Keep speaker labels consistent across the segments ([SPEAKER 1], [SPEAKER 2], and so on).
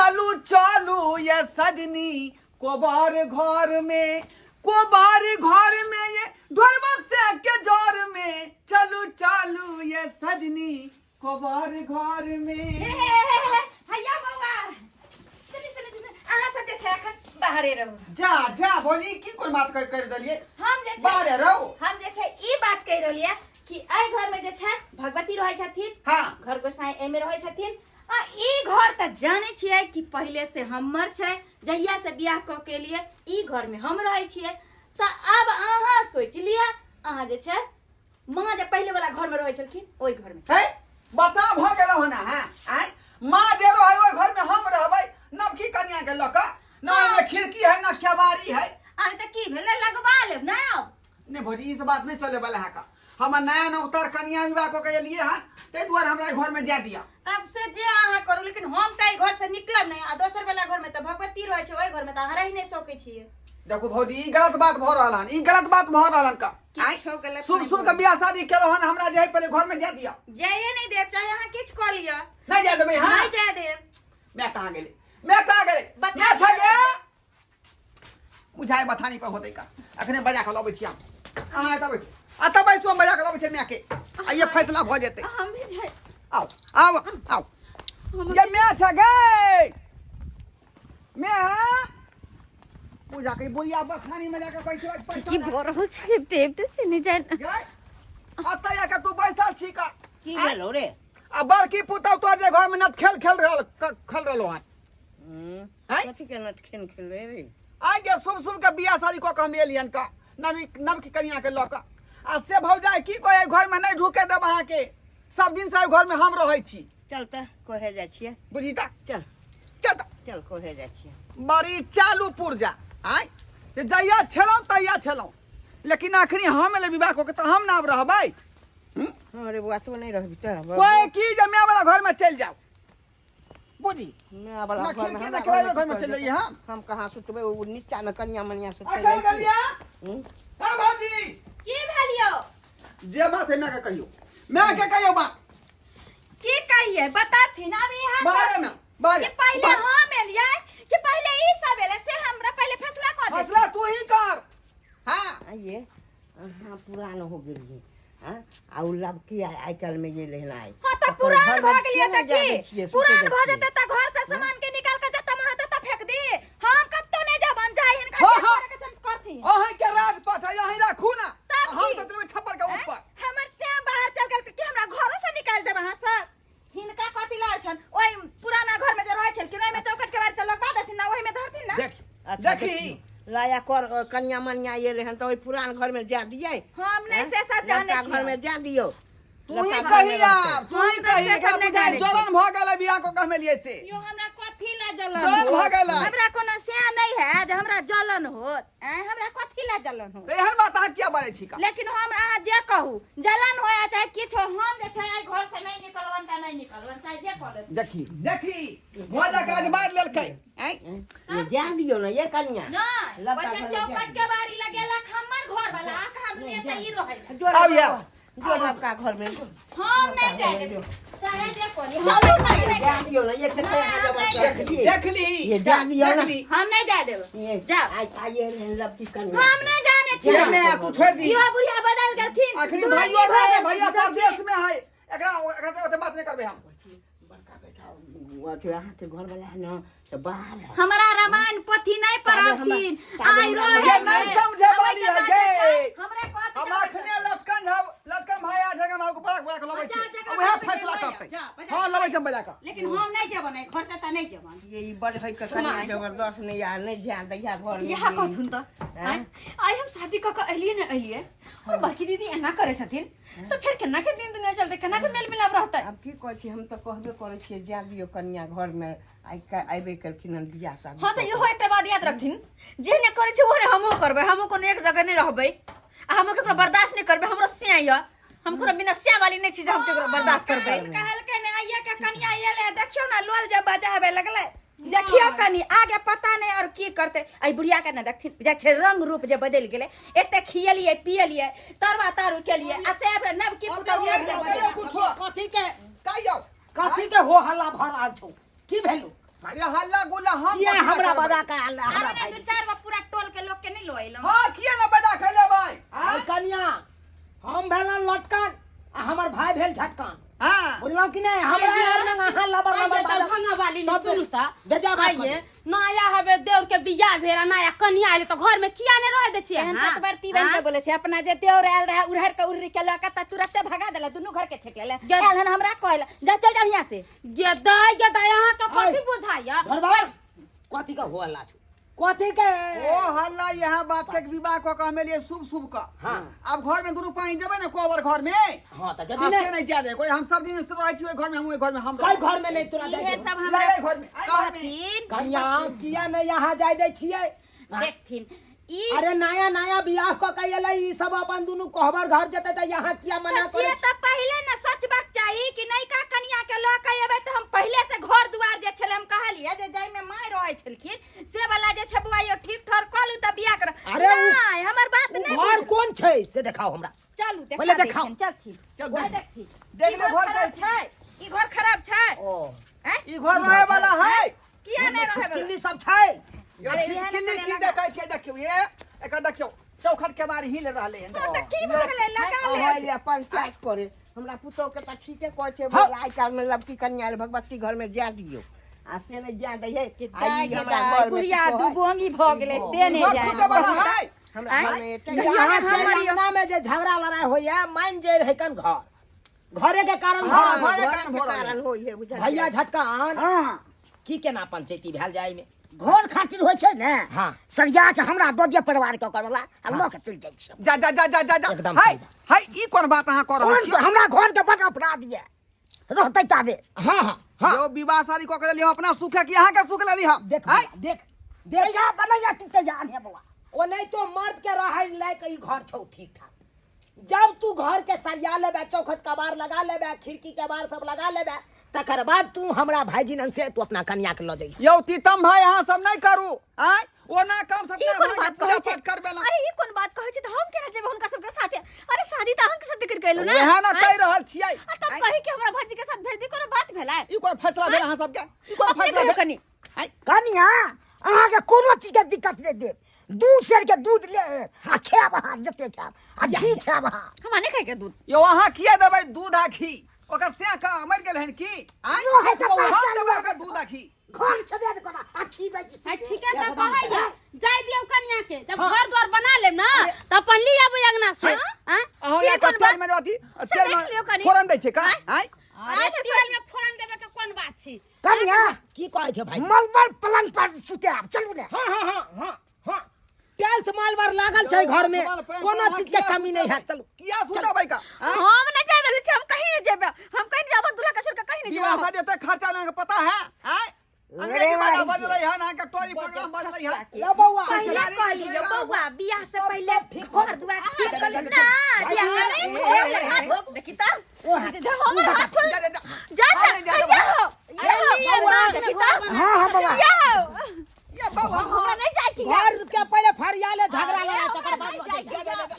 [SPEAKER 1] चालू चालू ये सजनी कोबार घर में ये ढोलबसे के जोर में चालू चालू ये सजनी कोबार घर में
[SPEAKER 2] हैया बौआ सुनी अहाँ सब जे छै एखन बाहरे रहू
[SPEAKER 1] जा बोली की कोन बात कर दलिए
[SPEAKER 2] हम जे छै
[SPEAKER 1] बाहरे रहू
[SPEAKER 2] हम जे छै ई बात कहि रहलिए कि एहि घर में जे छै भगवती रहै छथिन
[SPEAKER 1] हां
[SPEAKER 2] घर गोसाई एमे रहै छथिन आ ई घर त जाने छियै कि पहले से हमर छै जहिया से बियाह क के लिए ई घर में हम रहै छियै त अब अहाँ सोच लिया अहाँ जे छै मां जे पहले वाला घर में रहै छलखिन ओई घर में
[SPEAKER 1] है बता भ गेलौ हना हां आय मां जे रहै ओइ घर में हम रहबै नवकी कन्या के लक न में खिड़की है न केवाड़ी है
[SPEAKER 2] अरे त की भेले लगवा लेब ना अब
[SPEAKER 1] ने भौजी इस बात नहीं चले वाला है का हम नया नौतर कन्या विवाह को के लिए हां ते द्वार हमरा घर में जा दिया
[SPEAKER 2] तब से जे अहाँ करू लेकिन हम त घर से निकलब नहीं आ दोसर वाला घर में त भगवती रहै छै ओइ घर में त अहाँ रहि नहीं सकै छियै
[SPEAKER 1] देखो भौजी ई गलत बात भ रहल हन ई गलत बात भ रहल हन का
[SPEAKER 2] किछो गलत
[SPEAKER 1] शुभ के बियाह शादी केलो हन हमरा जे है पहले घर में जा दिया
[SPEAKER 2] जाइए नहीं देब चाहे अहाँ किछ क लिया
[SPEAKER 1] नहीं जा देबे हां
[SPEAKER 2] नहीं जा देब
[SPEAKER 1] मैं कहां गेले मैं छगे बुझाय बथानी पर होतै का अखने बजा के लबै छिया आ तबै सो बजा के लबै छै मैं के आ ये फैसला भ जेतै
[SPEAKER 2] हम भी जाय
[SPEAKER 1] आओ ये मैं छगे मैं पूजा के बुढ़िया बखानी में जाके बैठ
[SPEAKER 2] की बोरल छै देव त से नहीं जाय
[SPEAKER 1] अतया के तू बैसल छी का
[SPEAKER 3] की भेलो रे
[SPEAKER 1] आ बड़की पुतौ तो जे घर में न खेल रहलो हन
[SPEAKER 3] कथी के नट खेल रे
[SPEAKER 1] आइ के शुभ के बियाह शादी को हम एलियन का नव की कन्या के लक आ से भौजाई की कोई घर में नहीं ढुके देब अहाँ के सब दिन से घर में हम रहै छी
[SPEAKER 3] चल त कोहे जा छिए
[SPEAKER 1] बुझी ता
[SPEAKER 3] चल कोहे जा छिए
[SPEAKER 1] बड़ी चालू पुरजा आइ जे जहिया छलौ लेकिन आखरी हम ले विवाह को के त हम ना रहबै
[SPEAKER 3] अरे बुआ तो नहीं रहबी त
[SPEAKER 1] कोई की जे मैं वाला घर में चल जाओ बुझी
[SPEAKER 3] मैं वाला
[SPEAKER 1] घर में चल जाइए
[SPEAKER 3] हम कहां सुतबे वो नीचा में कन्या मनिया सुतबे
[SPEAKER 1] अखन गलिया हां भौजी
[SPEAKER 2] की भेलियो
[SPEAKER 1] जे बात है मैं के कहियो बात
[SPEAKER 2] की कहिए बताथिन अब यहां
[SPEAKER 1] बारे में बारे
[SPEAKER 2] कि पहले हम एलियै कि पहले ई सब एले से हमरा पहले फैसला कर दे
[SPEAKER 1] फैसला तू ही कर हां
[SPEAKER 3] ये हां पुरान हो गेली हां आ लब की आई कल में ये लेना है
[SPEAKER 2] हां त पुरान भ गेलिए त की पुरान भ जेते त घर से सामान के निकाल के जत मन होते त फेंक दी हम कत्तो नहीं जबान जाय हिनका के चल करथि
[SPEAKER 1] ओहे के राजपाट है यहीं राखू ना हम सोचले छप्पर के ऊपर
[SPEAKER 2] हमर से बाहर चल गेल कि हमरा घरों से निकाल देब हां सब हिनका कथि लाल छन ओइ पुराना घर में जे रहै छल कि ओइ में चौकट के बार से लगवा देथिन ना ओहि में धरथिन ना
[SPEAKER 1] देखी
[SPEAKER 3] लाया कर कन्या मनिया ये रहन तो पुरान घर में जा दिए
[SPEAKER 2] हम नहीं से सब जाने
[SPEAKER 3] घर में जा दियो
[SPEAKER 1] तू ही कही यार तू ही कही का बुझाई जलन भ गेल बियाह को कहमे लिए से
[SPEAKER 2] यो हमरा कथि ला जलन
[SPEAKER 1] जलन भ गेल
[SPEAKER 2] हमरा कोनो से नहीं है जे हमरा जलन होत हमरा कथि ला जलन हो
[SPEAKER 1] एहन बात आ क्या बारे छी का
[SPEAKER 2] लेकिन हम अहाँ जे कहू जलन होया चाहे किछो हम जे छै आई घर से नहीं निकलवन त नहीं निकलवन चाहे जे करे देखी
[SPEAKER 1] भोजा काज मार लेलकै
[SPEAKER 3] ये जा दियो ना ये कन्या
[SPEAKER 2] ना बच्चा चौकट के बारी लगेला हमर घर वाला कहा दुनिया त ई रहै
[SPEAKER 1] अब या
[SPEAKER 3] जो आपका घर में
[SPEAKER 2] हम नहीं जाए चाहे जे कोनी चलो नहीं
[SPEAKER 3] जा दियो ना ये कितने
[SPEAKER 1] देख ली
[SPEAKER 3] ये जा दियो ना
[SPEAKER 2] हम नहीं जा देब जा
[SPEAKER 3] आइए लब की कन्या
[SPEAKER 2] हम नहीं जाने छी
[SPEAKER 1] मैं तू छोड़ दी
[SPEAKER 2] यो बुढ़िया बदल गेलखिन
[SPEAKER 1] आखिरी भैया परदेश में है एकरा से ओते बात नहीं करबे हम
[SPEAKER 3] बड़का बेटा वो यहाँ के घर वाला है ना तो बाहर है
[SPEAKER 2] हमरा रामायण पोथी नहीं पढ़थिन आई रो
[SPEAKER 1] नहीं समझे वाली है गे
[SPEAKER 2] हमरा कथि
[SPEAKER 1] हम अखने लटकन भाई आ जगह में को बड़ा लबै छै वह फैसला करतै हां लबै छै बजा का
[SPEAKER 2] लेकिन हम नहीं जेबो नहीं घर से त नहीं जेबो
[SPEAKER 3] ये बड़ है के कन्या जबरदस्त नहीं यार नहीं ध्यान दैया घर में
[SPEAKER 2] यहा कथुन त आई हम शादी क के एलिए न एलिए और बड़की दीदी एना करे छथिन तो फिर केना के दिन दुनिया चलते केना के मेल मिलाप रहतै
[SPEAKER 3] अब की कहै छी हम त कहबे करै छियै जा दियो कन्या घर में आइबे करखिन बियाह शादी
[SPEAKER 2] हां त इहो एकटा बात याद रखथिन जे ने करे छै ओने हमहु करबै हमहु कोनो एक जगह नहीं रहबै आ हमहु केकरो बर्दाश्त नहीं करबै हमरो सिया य हम कोनो बिना सिया वाली नहीं छी जे हम केकरो बर्दाश्त करबै कहल के ने आइया के कन्या एले देखियो ना लोल जब बजाबे लगले देखियो कनी आगे पता नहीं और की करते आई बुढ़िया के ना देखथिन जे छै रंग रूप जे बदल गेले एते खियलिए पियलिए तरवा तारू के लिए आ से नव की पुतौया से बदल
[SPEAKER 3] कथि के
[SPEAKER 1] कहियो
[SPEAKER 3] कथि के हो हल्ला भरा छौ की भेलु
[SPEAKER 1] ये हल्ला गुल्ला हम
[SPEAKER 3] ये
[SPEAKER 1] कथी
[SPEAKER 3] हमरा
[SPEAKER 1] करबै?
[SPEAKER 3] बजा का हमरा
[SPEAKER 2] अरे
[SPEAKER 3] भाई
[SPEAKER 2] दू चार गो पूरा टोल के लोग के नहीं लोइलो
[SPEAKER 1] हाँ किए ना बजा खेले भाई
[SPEAKER 3] आ कनिया हम भेलन लटकन आ हमर भाई भेल झटकन
[SPEAKER 1] हाँ
[SPEAKER 3] बुझलौ कि नहीं हमरा आर अहाँ लबर लबर
[SPEAKER 4] आइए भंगा वाली ने
[SPEAKER 3] तब
[SPEAKER 4] सुनू त
[SPEAKER 3] बेजा बात
[SPEAKER 4] आइए नया हवे देवर के बियाह भेरा नया कन्या आइले तो घर में किया ने रह दे छिए
[SPEAKER 2] एहन सत बार तीवन के बोले छे अपना जे देवर आयल रहा उड़हर के उड़री के लका त तुरंत भगा देला दुनु घर के छेक लेले
[SPEAKER 4] गे-
[SPEAKER 2] एहन हमरा कहला जा चल जा यहां से
[SPEAKER 4] गदा यहाँ तो कथी बुझाइया
[SPEAKER 3] घरवा कथी का होला छु कथी के
[SPEAKER 1] ओ हल्ला यह बात के विवाह को हमें लिए शुभ शुभ का
[SPEAKER 3] हाँ।
[SPEAKER 1] अब घर में दोनों पानी जबे ना कोबर घर में
[SPEAKER 3] हां त जदी
[SPEAKER 1] आसे
[SPEAKER 3] ने
[SPEAKER 1] नहीं जा दे कोई हम सब दिन से रह छी ओई घर में हम ओई घर में हम
[SPEAKER 3] कोई घर में नहीं तोरा
[SPEAKER 2] ये
[SPEAKER 3] जाय
[SPEAKER 2] सब
[SPEAKER 1] ले
[SPEAKER 2] हमरा
[SPEAKER 1] ले घर में आई घर में
[SPEAKER 2] कहथिन
[SPEAKER 3] कनिया किया ने यहाँ जाय दे छिए
[SPEAKER 4] देखथिन ई
[SPEAKER 3] अरे नया नया बियाह क के एलै ई सब अपन दुनु कहबर घर जते त यहाँ किया मना
[SPEAKER 2] से
[SPEAKER 3] करे
[SPEAKER 2] तो पहले न सोचबाक चाहिए कि नहीं का कन्या के ल के एबे त हम पहले से घर दुआर जे छले हम कहलिए जे जाय में माय रहै छलखिन से वाला जे छै बुआ यो ठीक ठर कलू त बियाह कर
[SPEAKER 3] अरे उ-
[SPEAKER 2] नहीं हमर बात नहीं
[SPEAKER 3] घर कौन छै से देखाओ हमरा
[SPEAKER 2] चलू
[SPEAKER 3] पहिले
[SPEAKER 2] देखा
[SPEAKER 3] देखाओ।
[SPEAKER 2] देखिन चलथिन
[SPEAKER 1] चल
[SPEAKER 2] ओए
[SPEAKER 1] देख।
[SPEAKER 2] देखथिन
[SPEAKER 1] देख ले
[SPEAKER 2] ई
[SPEAKER 1] घर
[SPEAKER 2] खराब
[SPEAKER 1] कैसे।
[SPEAKER 2] छै ई घर खराब छै
[SPEAKER 3] ओ
[SPEAKER 2] हैं
[SPEAKER 1] ई घर रहे वाला है
[SPEAKER 2] किया नहीं रहे वाला
[SPEAKER 3] छिटकिली सब छै
[SPEAKER 1] यो
[SPEAKER 2] अरे बिहान
[SPEAKER 1] छिटकिली
[SPEAKER 2] में
[SPEAKER 1] की
[SPEAKER 2] लगा।
[SPEAKER 1] देखै छै देखियो ये एकर देखियो चौखट के बार हिल रहले हैं
[SPEAKER 2] तो की भ गेलै लगा ले
[SPEAKER 3] ओहे पंचायत करे हमरा पुतो के त ठीके कहै छै
[SPEAKER 1] हाँ।
[SPEAKER 3] बोल आइ काल में लबकी कन्या ले भगवती घर में जा दियो आ से ने जा दे है
[SPEAKER 2] दाई गे दाई बुढ़िया दुबोंगी भ गेलै ते नहीं
[SPEAKER 1] घर
[SPEAKER 2] जाय
[SPEAKER 1] छूटे वाला है
[SPEAKER 3] हमरा घर में
[SPEAKER 2] कहियो ने हमर यो-
[SPEAKER 3] अंगना में जे झगड़ा लड़ाई होइया मान जे रहे कन घर घरे के कारण
[SPEAKER 1] हाँ,
[SPEAKER 3] घर
[SPEAKER 1] घरे कारण भऽ रहल
[SPEAKER 3] कारण
[SPEAKER 1] है।
[SPEAKER 3] होई है बुझल भैया झटकान
[SPEAKER 1] हां
[SPEAKER 3] की केना पंचायती भेल जाय में
[SPEAKER 5] घर खातिर होइ छै ने
[SPEAKER 3] हाँ।
[SPEAKER 5] सरिया के हमरा दऽ दिअ परिवार के करला आ लऽ के चलि जाइ छै
[SPEAKER 1] जा जा जा जा जा जा
[SPEAKER 3] एकदम
[SPEAKER 1] हाय
[SPEAKER 3] सही
[SPEAKER 1] हाय ई कोन बात अहाँ कर रहल
[SPEAKER 5] कोन
[SPEAKER 1] छी
[SPEAKER 5] हमरा घर के बड़ अपराध ये रहतै ताबे
[SPEAKER 3] हां हां हां
[SPEAKER 1] जो विवाह शादी को के लिए अपना सुख है कि अहाँ के सुख ले ली हम
[SPEAKER 3] देख
[SPEAKER 1] हाय
[SPEAKER 3] देख
[SPEAKER 5] देखा बनैया तू तैयार है बउआ
[SPEAKER 3] ओ नहीं तो मर्द के रहे लायक ई घर छौ ठीक ठाक जब तू घर के सरिया लेबे चौखट का बार लगा लेबे खिड़की के बार सब लगा लेबे तकर बाद तू हमरा भाईजी नन से तू अपना कन्या के ल जाई
[SPEAKER 1] यौ तीतम भाई अहाँ सब नहीं करू आय ओना काम सब
[SPEAKER 2] ई कोन बात कहै छै
[SPEAKER 1] करबे ला
[SPEAKER 2] अरे ई कोन बात कहै छै त हम केना जेबै हुनका सबके साथे अरे शादी त अहाँ के साथ कर कैलु ना
[SPEAKER 1] वह ना कह रहल छियै
[SPEAKER 2] आ तब कहि के हमरा भौजी के साथ भेज दी कोनो बात भेलै
[SPEAKER 1] ई कोन फैसला भेल अहाँ सबके ई कोन
[SPEAKER 2] अपने
[SPEAKER 1] फैसला
[SPEAKER 2] कहियो
[SPEAKER 1] भेल
[SPEAKER 2] कनी
[SPEAKER 1] हाय
[SPEAKER 5] कनिया अहाँके कोनो चीज के दिक्कत नहि देब दू सेर के दूध ले आ खायब अहाँ जते खायब आ घी खायब अहाँ
[SPEAKER 2] हम नहीं खाइ के दूध
[SPEAKER 1] यो अहाँ किए देबै दूध आ घी ओकर से का मर गेल हन की आय
[SPEAKER 5] यो है तऽ
[SPEAKER 1] हम
[SPEAKER 5] बात
[SPEAKER 1] देबै ओकर दूध आ घी
[SPEAKER 5] घर छबे ने करा आ खी बेची
[SPEAKER 4] है ठीक है तो कहैया जाय दियो कन्या के जब घर द्वार बना लेब ना त अपन ली आबे अंगना से हां
[SPEAKER 1] अहाँ
[SPEAKER 2] ये
[SPEAKER 1] या
[SPEAKER 2] कोन
[SPEAKER 1] तेल में रहती तेल
[SPEAKER 2] देख लियो
[SPEAKER 1] में
[SPEAKER 2] कनी।
[SPEAKER 1] फोरन दै छै का आय
[SPEAKER 4] अरे तेल में फोरन देबे के कोन बात छी
[SPEAKER 5] कनिया
[SPEAKER 3] की कहै छै भाई
[SPEAKER 5] मलबल पलंग पर सुते आब चलू ने
[SPEAKER 3] हां हां हां हां हां टाइल्स मालबार लागल छै घर में कोनो चीज के कमी नहीं है चलू
[SPEAKER 1] किया सुनदा भाई का आय
[SPEAKER 2] हम नहीं जाय वाले छी हम कहीं नहीं जेबै हम कहीं नहीं अपन दूल्हा के छोड़ के कहीं नहीं
[SPEAKER 1] विवाह
[SPEAKER 2] जेबै
[SPEAKER 1] शादी एते खर्चा ना पता है आय अंग्रेजी वाला बज रही है ना के टोरी प्रोग्राम बज रही है
[SPEAKER 3] लो बउआ
[SPEAKER 2] पहले कह लियो बउआ बियाह से पहले घर दुआर ठीक कर ली ना बियाह नहीं धोक देखी त हमर हाथ छोड़ जा जा देखी त
[SPEAKER 5] हाँ हाँ बउआ
[SPEAKER 1] ये बाबू
[SPEAKER 2] हमरा नहीं जाय की
[SPEAKER 3] घर के पहले फरिया ले झगड़ा लड़ा तकर बाद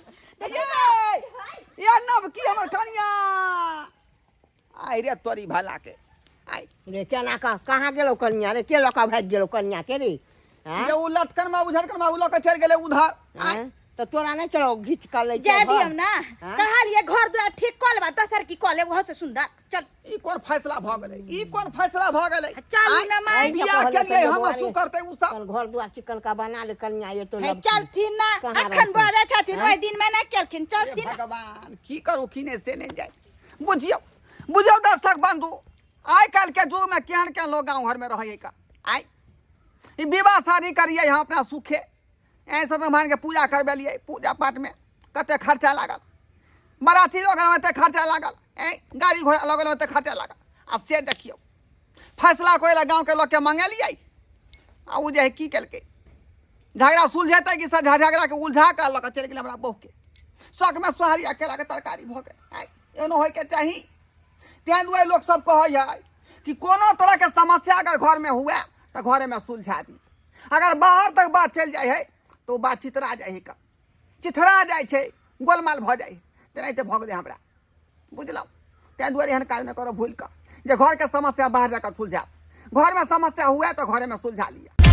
[SPEAKER 1] ये नब की हमर कन्या आई रे तोरी भला के आई
[SPEAKER 3] रे केना का कहाँ गेलो कन्या रे के लका भाग गेलो कन्या के रे
[SPEAKER 1] ये
[SPEAKER 3] हैं
[SPEAKER 1] उ लटकन में उझड़कन में उ लोग के चल गेले उधर
[SPEAKER 3] हैं? तो तोरा नहीं चलो घिच कर ले
[SPEAKER 2] जा दियम ना
[SPEAKER 3] हाँ?
[SPEAKER 2] कहलिए घर दुआर ठीक कल बा दसर की कले वहां से सुंदर चल
[SPEAKER 1] ई कोन फैसला भ गेलै ई कोन फैसला भ गेलै
[SPEAKER 2] चल
[SPEAKER 1] आय,
[SPEAKER 2] ना माय
[SPEAKER 1] बियाह के लिए हम सु करते उ सब
[SPEAKER 3] घर द्वार चिकन का बना ले कन्या ये तो
[SPEAKER 2] है
[SPEAKER 3] लब-
[SPEAKER 2] चलथिन ना
[SPEAKER 3] कहाँ
[SPEAKER 2] अखन
[SPEAKER 3] रहथिन?
[SPEAKER 2] बड़े छथिन
[SPEAKER 3] हाँ?
[SPEAKER 2] ओइ दिन में नहीं केलखिन
[SPEAKER 1] हे
[SPEAKER 2] चलथिन
[SPEAKER 1] भगवान की करू किने से नहीं जाए बुझियो बुझियो दर्शक बंधु आइ काल के युग में केहन केहन लोग गांव घर में रहे का आय ई विवाह शादी करिए हम अपना सुखे ऐसे भगवान के पूजा करबे लिए पूजा पाठ में कते खर्चा लागल बराती लोग में कते खर्चा लागल ए गाड़ी घोड़ा लगल में कते खर्चा लागल आ से देखियो फैसला कोई गांव के लोग के मंगेलिए आ उ जे है की केलकै झगड़ा सुलझेतै कि सब झगड़ा के उलझा के लऽ के चलि गेलै हमरा बहू के शौक में सोहारी अकेला के तरकारी भऽ गेल आय एनो होय के चाही तें दुआरे लोग सब कहै है कि कोनो तरह के समस्या अगर घर में हुए तो घरे में सुलझा दी अगर बाहर तक बात चल जाए है तो बात चितरा जाए है का चिथरा जाए छै गोलमाल भ जाए तेनाहिते भऽ गेलै हमरा बुझलहुँ तें दुआरे एहन काज न करब भूल कऽ जे घर के समस्या बाहर जाकर सुलझाब घर में समस्या हुआ तो घरे में सुलझा लिया।